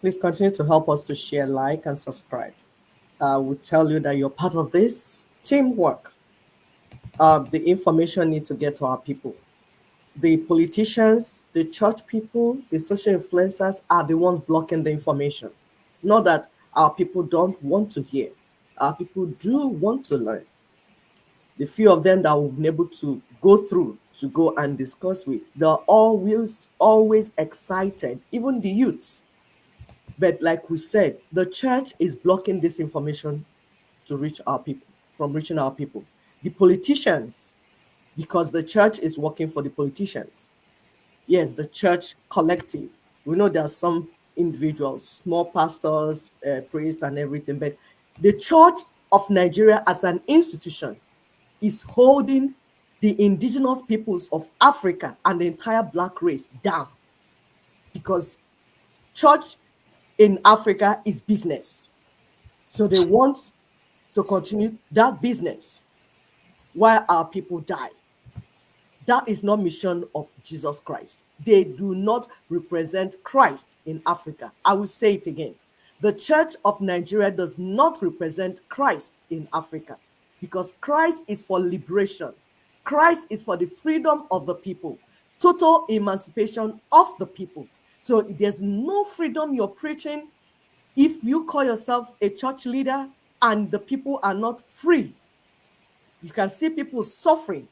Please continue to help us to share, like, and subscribe. We tell you that you're part of this teamwork. The information need to get to our people. The politicians, the church people, the social influencers are the ones blocking the information. Not that our people don't want to hear. Our people do want to learn. The few of them that we've been able to go through to go and discuss with, they're always excited, even the youths. But like we said, the church is blocking this information to reach our people, from reaching our people. The politicians, because the church is working for the politicians. Yes, the church collective. We know there are some individuals, small pastors, priests, and everything, but the Church of Nigeria as an institution is holding the indigenous peoples of Africa and the entire Black race down, because church in Africa is business. So they want to continue that business while our people die. That is not mission of Jesus Christ. They do not represent Christ in Africa. I will say it again. The Church of Nigeria does not represent Christ in Africa, because Christ is for liberation. Christ is for the freedom of the people, total emancipation of the people. So there's no freedom you're preaching if you call yourself a church leader and the people are not free. You can see people suffering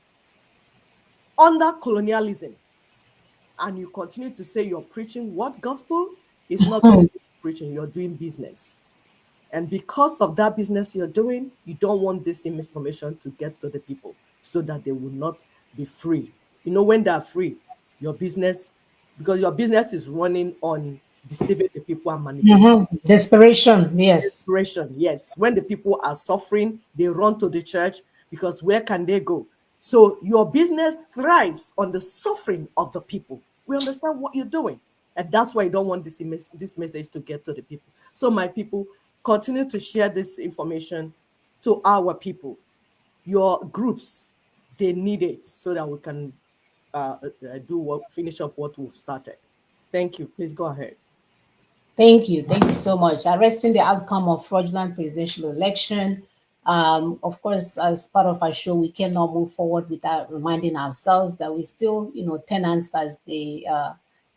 under colonialism, and you continue to say you're preaching what gospel? It's not preaching, you're doing business. And because of that business you're doing, you don't want this information to get to the people so that they will not be free. You know, when they're free, your business, because your business is running on deceiving the people and manipulating. Desperation, yes. Desperation, yes. When the people are suffering, they run to the church, because where can they go? So your business thrives on the suffering of the people. We understand what you're doing. And that's why you don't want this message to get to the people. So my people, continue to share this information to our people. Your groups, they need it so that we can finish up what we've started. Thank you. Please go ahead. Thank you. Thank you so much. Arresting the outcome of fraudulent presidential election. Of course, as part of our show, we cannot move forward without reminding ourselves that we still, tenants as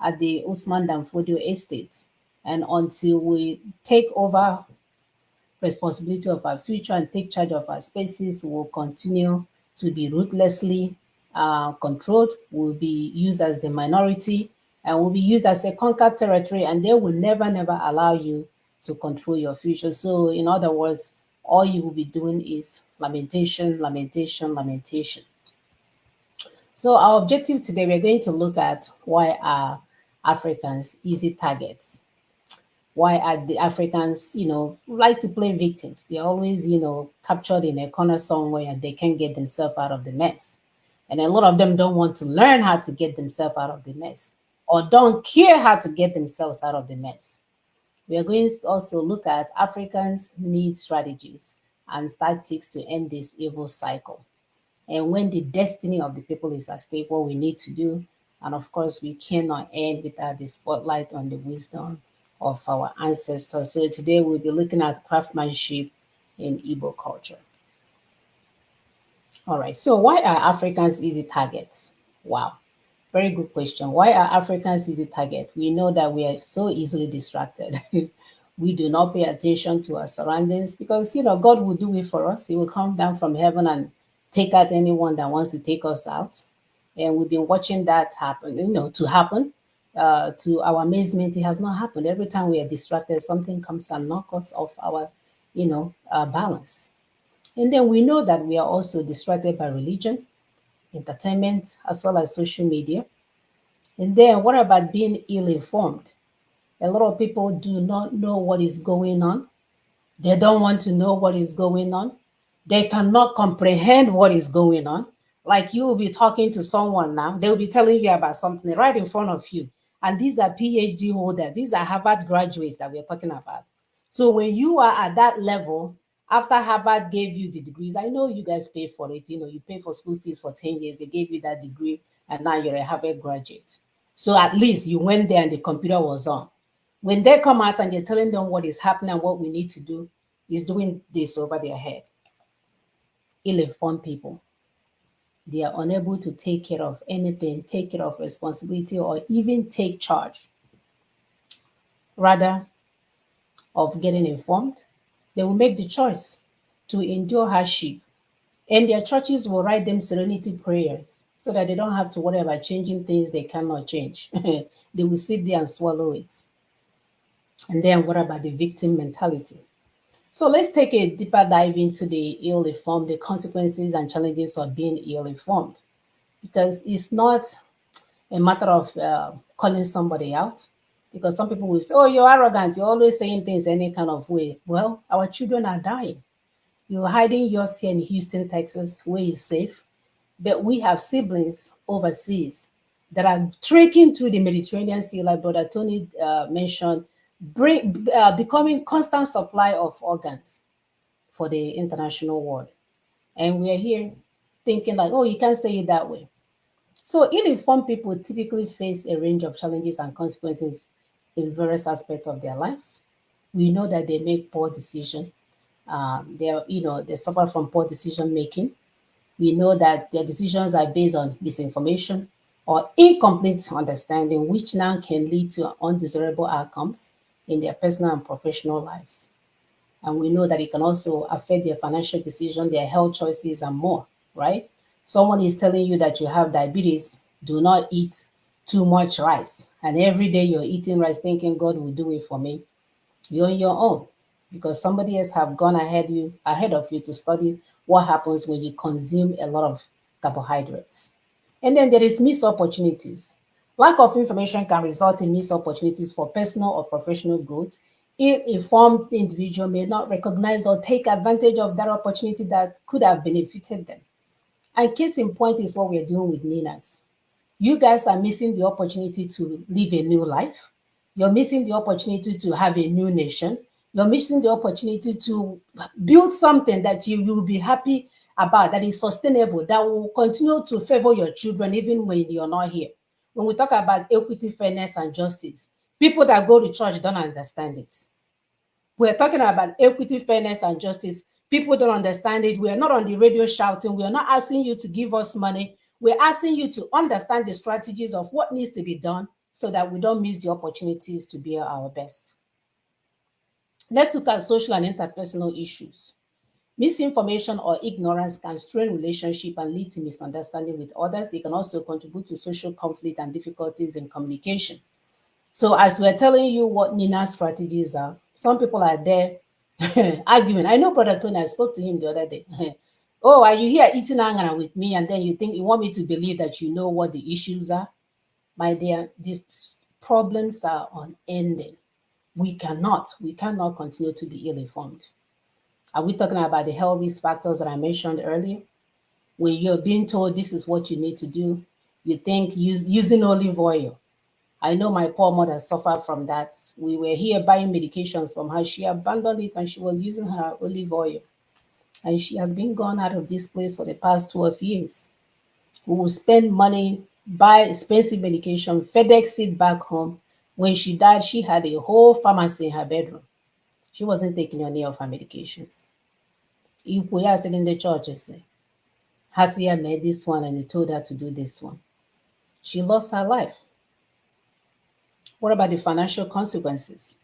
at the Usman Danfodio estate. And until we take over responsibility of our future and take charge of our spaces, will continue to be ruthlessly controlled, will be used as the minority, and will be used as a conquered territory, and they will never allow you to control your future. So in other words, all you will be doing is lamentation. So our objective today, we're going to look at why are Africans easy targets. Why are the Africans, like to play victims? They're always, captured in a corner somewhere and they can't get themselves out of the mess. And a lot of them don't want to learn how to get themselves out of the mess, or don't care how to get themselves out of the mess. We are going to also look at Africans need strategies and tactics to end this evil cycle. And when the destiny of the people is at stake, what we need to do. And of course, we cannot end without the spotlight on the wisdom of our ancestors. So today we'll be looking at craftsmanship in Igbo culture. All right, so why are Africans easy targets? Wow, very good question. Why are Africans easy targets? We know that we are so easily distracted. We do not pay attention to our surroundings because, God will do it for us. He will come down from heaven and take out anyone that wants to take us out. And we've been watching that happen, to happen. To our amazement, it has not happened. Every time we are distracted, something comes and knocks us off our, balance. And then we know that we are also distracted by religion, entertainment, as well as social media. And then what about being ill-informed? A lot of people do not know what is going on. They don't want to know what is going on. They cannot comprehend what is going on. Like you will be talking to someone now, they will be telling you about something right in front of you. And these are PhD holders. These are Harvard graduates that we're talking about. So when you are at that level, after Harvard gave you the degrees, I know you guys pay for it. You pay for school fees for 10 years. They gave you that degree, and now you're a Harvard graduate. So at least you went there and the computer was on. When they come out and you're telling them what is happening and what we need to do, is doing this over their head. Ill-informed people, they are unable to take care of anything, take care of responsibility, or even take charge. Rather of getting informed, they will make the choice to endure hardship. And their churches will write them serenity prayers so that they don't have to worry about changing things they cannot change. They will sit there and swallow it. And then what about the victim mentality? So let's take a deeper dive into the ill-informed, the consequences and challenges of being ill-informed, because it's not a matter of calling somebody out. Because some people will say, oh, you're arrogant, you're always saying things any kind of way. Well, our children are dying. You're hiding yours here in Houston, Texas, where it's safe. But we have siblings overseas that are trekking through the Mediterranean Sea, like Brother Tony mentioned, becoming constant supply of organs for the international world. And we're here thinking like, oh, you can't say it that way. So ill-informed people typically face a range of challenges and consequences in various aspects of their lives. We know that they make poor decisions. They suffer from poor decision making. We know that their decisions are based on misinformation or incomplete understanding, which now can lead to undesirable outcomes in their personal and professional lives. And we know that it can also affect their financial decision, their health choices, and more, right? Someone is telling you that you have diabetes, do not eat too much rice. And every day you're eating rice thinking God will do it for me. You're on your own because somebody else have gone ahead of you to study what happens when you consume a lot of carbohydrates. And then there is missed opportunities. Lack of information can result in missed opportunities for personal or professional growth. Ill-informed individual may not recognize or take advantage of that opportunity that could have benefited them. And case in point is what we're doing with Ninas. You guys are missing the opportunity to live a new life. You're missing the opportunity to have a new nation. You're missing the opportunity to build something that you will be happy about, that is sustainable, that will continue to favor your children even when you're not here. When we talk about equity, fairness, and justice, people that go to church don't understand it. We're talking about equity, fairness, and justice. People don't understand it. We are not on the radio shouting. We are not asking you to give us money. We're asking you to understand the strategies of what needs to be done so that we don't miss the opportunities to be our best. Let's look at social and interpersonal issues. Misinformation or ignorance can strain relationship and lead to misunderstanding with others. It can also contribute to social conflict and difficulties in communication. So as we're telling you what Nina's strategies are, some people are there arguing. I know Brother Tony, I spoke to him the other day. Oh, are you here eating angara with me? And then you want me to believe that you know what the issues are? My dear, the problems are unending. We cannot continue to be ill-informed. Are we talking about the health risk factors that I mentioned earlier? When you're being told this is what you need to do, you think using olive oil. I know my poor mother suffered from that. We were here buying medications from her. She abandoned it and she was using her olive oil. And she has been gone out of this place for the past 12 years. We will spend money, buy expensive medication, FedEx it back home. When she died, she had a whole pharmacy in her bedroom. She wasn't taking any of her medications. If we are sitting in the church and say, Hasia made this one and he told her to do this one. She lost her life. What about the financial consequences?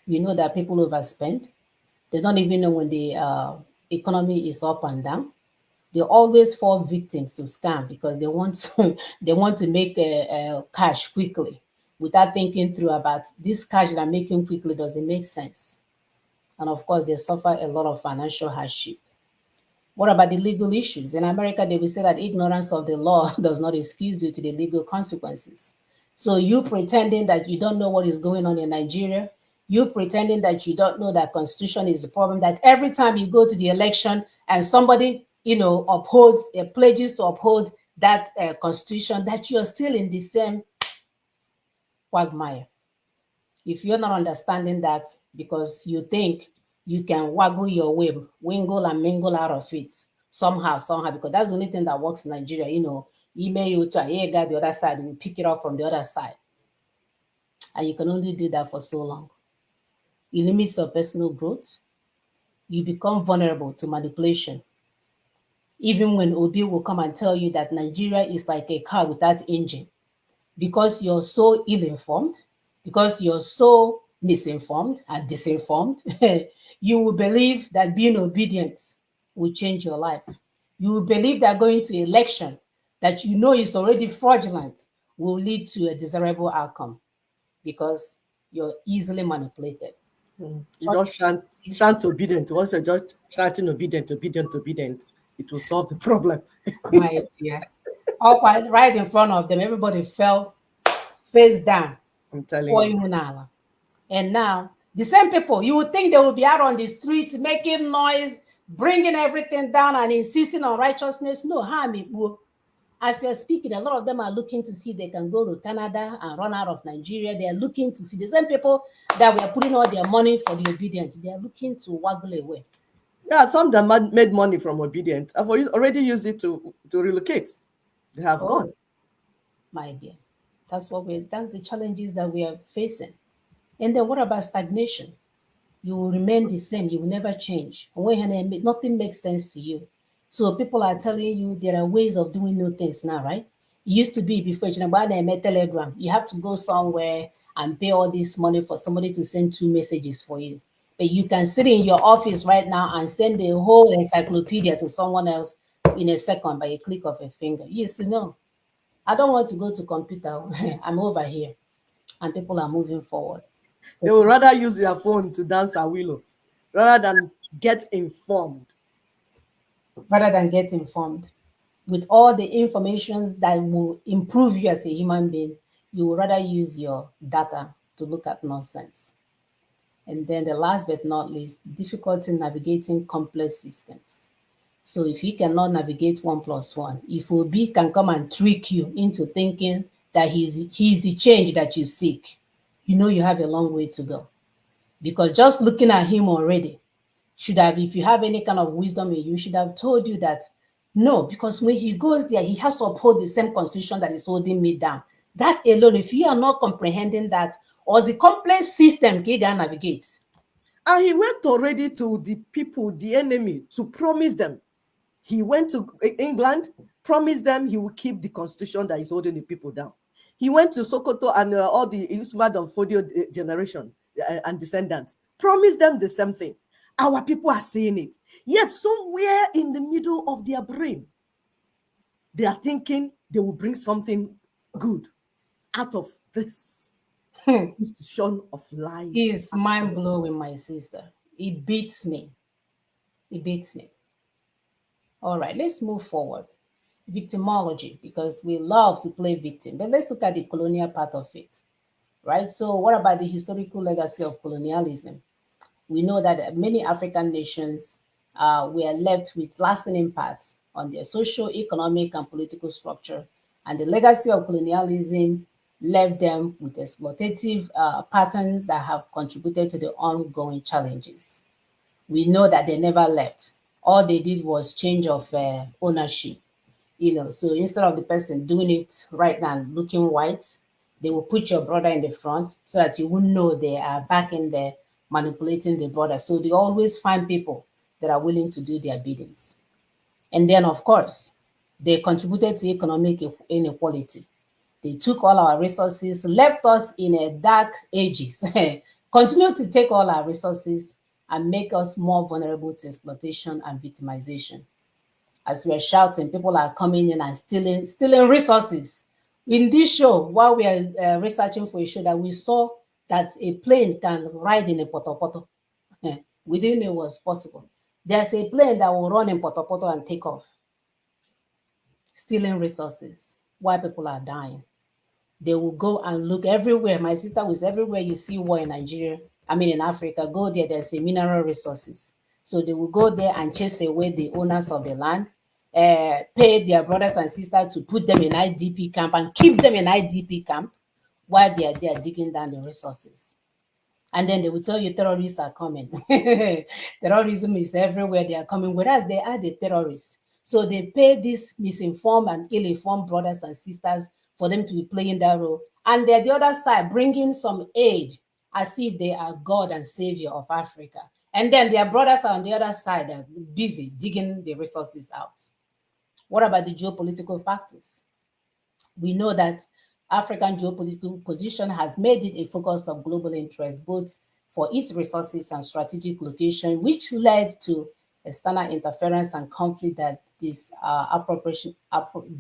We know that people overspend. They don't even know when the economy is up and down. They always fall victims to scam because they want to make cash quickly without thinking through about this cash that I'm making quickly, does it make sense? And of course, they suffer a lot of financial hardship. What about the legal issues? In America, they will say that ignorance of the law does not excuse you to the legal consequences. So you pretending that you don't know what is going on in Nigeria, you pretending that you don't know that constitution is a problem, that every time you go to the election and somebody, pledges to uphold that constitution, that you're still in the same quagmire. If you're not understanding that because you think you can waggle your way, wingle and mingle out of it somehow, because that's the only thing that works in Nigeria, email you to a guy the other side, we pick it up from the other side. And you can only do that for so long. It limits your personal growth. You become vulnerable to manipulation. Even when Obi will come and tell you that Nigeria is like a car without engine, because you're so ill-informed, because you're so misinformed and disinformed, you will believe that being obedient will change your life. You will believe that going to election that you know is already fraudulent will lead to a desirable outcome because you're easily manipulated. You just chant obedient. Once you're just chanting obedient, obedient, obedient, it will solve the problem. My dear. All right in front of them, everybody fell face down. I'm telling you. And now, the same people, you would think they would be out on the streets making noise, bringing everything down and insisting on righteousness. No, as you're speaking, a lot of them are looking to see they can go to Canada and run out of Nigeria. They are looking to see the same people that were putting all their money for the obedient. They are looking to waggle away. Yeah, some that made money from obedient have already used it to relocate. They have gone. My dear, that's the challenges that we are facing. And then what about stagnation? You will remain the same. You will never change. Nothing makes sense to you. So people are telling you there are ways of doing new things now, right? It used to be before Telegram. You have to go somewhere and pay all this money for somebody to send 2 messages for you. But you can sit in your office right now and send a whole encyclopedia to someone else in a second by a click of a finger. Yes, no. I don't want to go to computer. I'm over here. And people are moving forward. They would rather use their phone to dance a willow rather than get informed. Rather than get informed. With all the information that will improve you as a human being, you would rather use your data to look at nonsense. And then the last but not least, difficulty navigating complex systems. So if you cannot navigate 1+1, if Obi can come and trick you into thinking that he's the change that you seek, you know you have a long way to go. Because just looking at him already should have, if you have any kind of wisdom in you, should have told you that no, because when he goes there, he has to uphold the same constitution that is holding me down. That alone, if you are not comprehending that, or the complex system he can navigate. And he went already to the people, the enemy, to promise them. He went to England, promised them he will keep the constitution that is holding the people down. He went to Sokoto and all the Usman and Fodio generation and descendants, promised them the same thing. Our people are saying it. Yet somewhere in the middle of their brain, they are thinking they will bring something good out of this institution of lies. It's mind-blowing, my sister. It beats me. It beats me. All right, let's move forward. Victimology, because we love to play victim. But let's look at the colonial part of it, right? So what about the historical legacy of colonialism? We know that many African nations were left with lasting impacts on their social, economic, and political structure. And the legacy of colonialism left them with exploitative patterns that have contributed to the ongoing challenges. We know that they never left. All they did was change of ownership. So instead of the person doing it right now looking white, they will put your brother in the front so that you wouldn't know they are back in there manipulating the brother. So they always find people that are willing to do their biddings. And then, of course, they contributed to economic inequality. They took all our resources, left us in a dark ages, continue to take all our resources and make us more vulnerable to exploitation and victimization. As we're shouting, people are coming in and stealing resources. In this show, while we are researching for a show, that we saw that a plane can ride in a potopoto. We didn't know it was possible. There's a plane that will run in potopoto and take off. Stealing resources while people are dying. They will go and look everywhere. My sister was everywhere you see war in Nigeria. In Africa, go there, there's a mineral resources. So they will go there and chase away the owners of the land, pay their brothers and sisters to put them in IDP camp and keep them in IDP camp while they are digging down the resources. And then they will tell you terrorists are coming. Terrorism is everywhere. They are coming, whereas they are the terrorists. So they pay these misinformed and ill-informed brothers and sisters for them to be playing that role and they're the other side bringing some aid as if they are God and Savior of Africa. And then their brothers are on the other side are busy digging the resources out. What about the geopolitical factors? We know that African geopolitical position has made it a focus of global interest, both for its resources and strategic location, which led to external interference and conflict that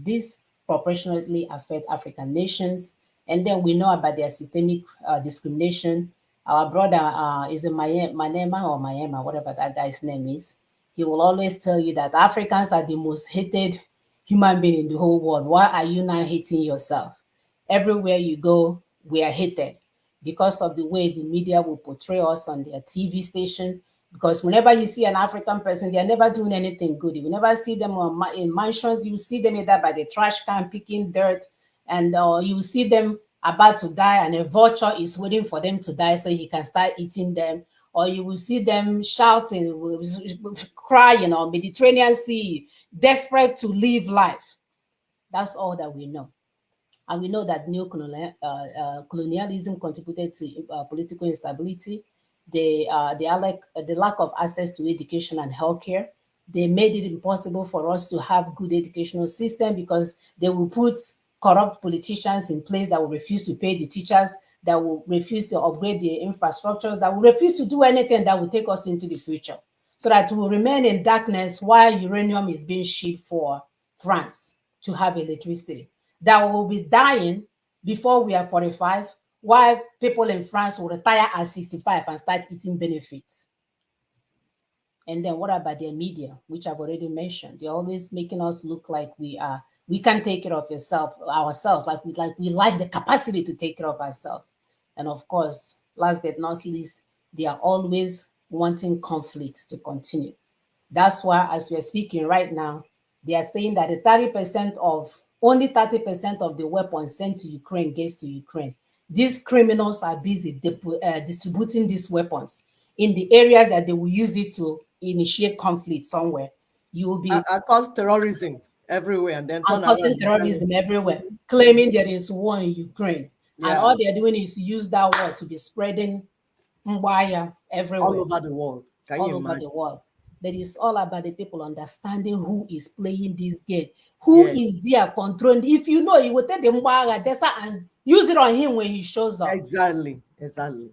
disproportionately affect African nations. And then we know about their systemic discrimination. Our brother is it Manema or Mayema, whatever that guy's name is. He will always tell you that Africans are the most hated human being in the whole world. Why are you not hating yourself? Everywhere you go, we are hated because of the way the media will portray us on their TV station. Because whenever you see an African person, they're never doing anything good. You will never see them in mansions. You see them either by the trash can picking dirt, and you see them about to die, and a vulture is waiting for them to die so he can start eating them. Or you will see them shouting, crying on Mediterranean Sea, desperate to live life. That's all that we know. And we know that colonialism contributed to political instability. The lack of access to education and healthcare. They made it impossible for us to have good educational system because they will put corrupt politicians in place that will refuse to pay the teachers, that will refuse to upgrade the infrastructures, that will refuse to do anything that will take us into the future, so that we will remain in darkness while uranium is being shipped for France to have electricity. That will be dying before we are 45, while people in France will retire at 65 and start eating benefits. And then what about their media, which I've already mentioned? They're always making us look like we can take care of ourselves, like we like the capacity to take care of ourselves. And of course, last but not least, they are always wanting conflict to continue. That's why, as we're speaking right now, they are saying that only 30% of the weapons sent to Ukraine gets to Ukraine. These criminals are busy distributing these weapons in the areas that they will use it to initiate conflict somewhere. You will be cause terrorism everywhere and then turn causing around. terrorism everywhere, claiming there is war in Ukraine. And Yeah, all they're doing is use that war to be spreading wire all everywhere, over the world. Can all you over the imagine? world. But it's all about the people understanding who is playing this game, who Yes, is there controlling. If you know, you will take the Mwaga Desa and use it on him when he shows up. exactly, exactly.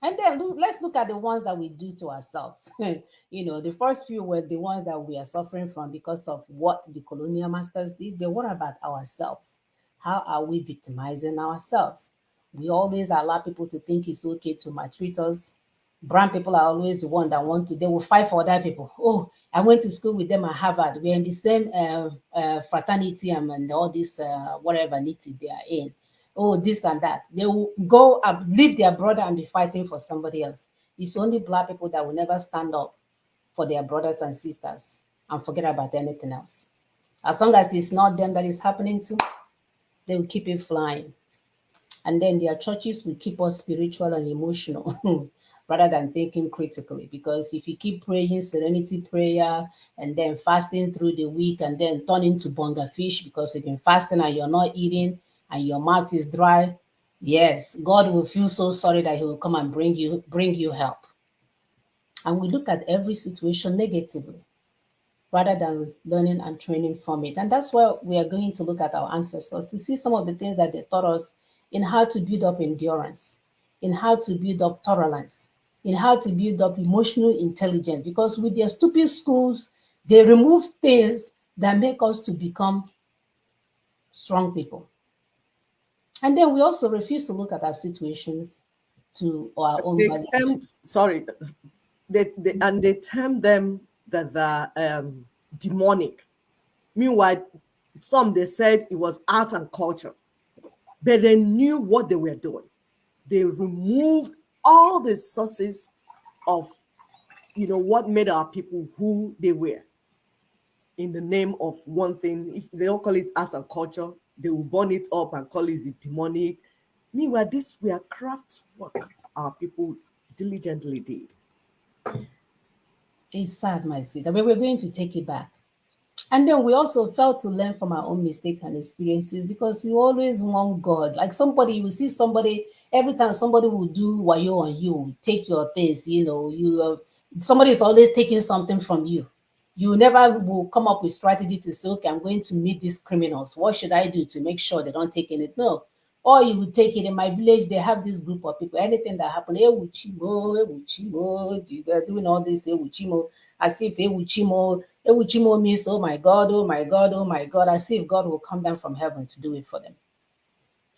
And then let's look at the ones that we do to ourselves. The first few were the ones that we are suffering from because of what the colonial masters did. But what about ourselves? How are we victimizing ourselves? We always allow people to think it's okay to maltreat us. Brown people are always the one that they will fight for other people. Oh, I went to school with them at Harvard. We're in the same fraternity and all this, whatever nitty they are in. Oh, this and that. They will go up, leave their brother and be fighting for somebody else. It's only Black people that will never stand up for their brothers and sisters and forget about anything else. As long as it's not them that is happening to, they will keep it flying. And then their churches will keep us spiritual and emotional rather than thinking critically. Because if you keep praying serenity prayer and then fasting through the week and then turn into bunga fish because you've been fasting and you're not eating and your mouth is dry, yes, God will feel so sorry that he will come and bring you help. And we look at every situation negatively rather than learning and training from it. And that's why we are going to look at our ancestors to see some of the things that they taught us in how to build up endurance, in how to build up tolerance, in how to build up emotional intelligence. Because with their stupid schools, they remove things that make us to become strong people. And then we also refuse to look at our situations to our own They validation. term, sorry, they term them that they're demonic. Meanwhile, some they said it was art and culture, but they knew what they were doing. They removed all the sources of what made our people who they were in the name of one thing. If they don't call it arts and culture, they will burn it up and call it demonic. Meanwhile, this were crafts work our people diligently did. It's sad, my sister, but we're going to take it back. And then we also fail to learn from our own mistakes and experiences because we always want God. Like somebody, you will see somebody, every time somebody will do wayo on you, take your things, somebody is always taking something from you. You never will come up with strategy to say, okay, I'm going to meet these criminals. What should I do to make sure they don't take it? No. Or you will take it. In my village, they have this group of people. Anything that happen, they're doing all this, as if Ewuchimo means, oh my God, oh my God, oh my God, as if God will come down from heaven to do it for them.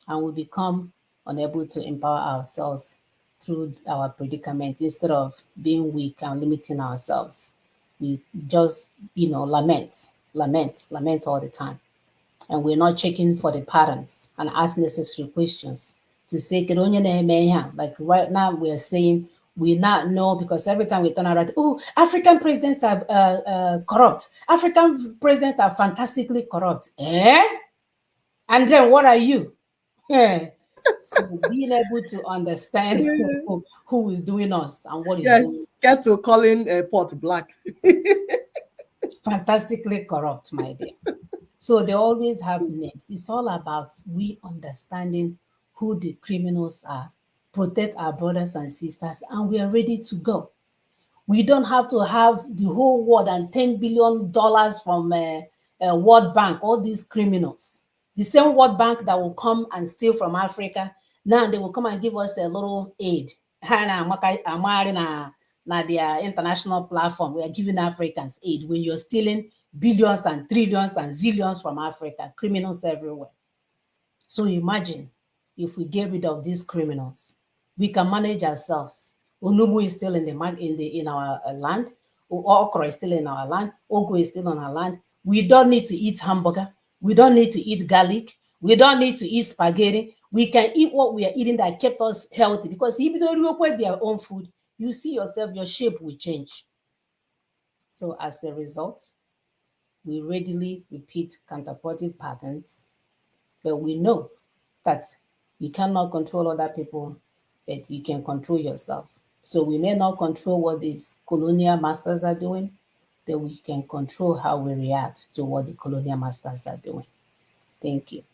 And we become unable to empower ourselves through our predicament instead of being weak and limiting ourselves. We just, lament all the time. And we're not checking for the patterns and ask necessary questions to say, like right now we're saying, we not know because every time we turn around, oh, African presidents are corrupt. African presidents are fantastically corrupt. And then what are you? So being able to understand who is doing us and what is doing Yes, get to calling pot black. fantastically corrupt, my dear. So they always have names. It's all about we understanding who the criminals are, protect our brothers and sisters, and we are ready to go. We don't have to have the whole world and $10 billion from World Bank, all these criminals. The same World Bank that will come and steal from Africa, now they will come and give us a little aid. Na their international platform, we are giving Africans aid when you're stealing billions and trillions and zillions from Africa, criminals everywhere. So imagine if we get rid of these criminals, we can manage ourselves. Onubu is still in our land. Okra is still in our land. Ogo is still on our land. We don't need to eat hamburger. We don't need to eat garlic. We don't need to eat spaghetti. We can eat what we are eating that kept us healthy because if you don't look at their own food, you see yourself, your shape will change. So as a result, we readily repeat counterproductive patterns, but we know that you cannot control other people, but you can control yourself. So we may not control what these colonial masters are doing, but we can control how we react to what the colonial masters are doing. Thank you.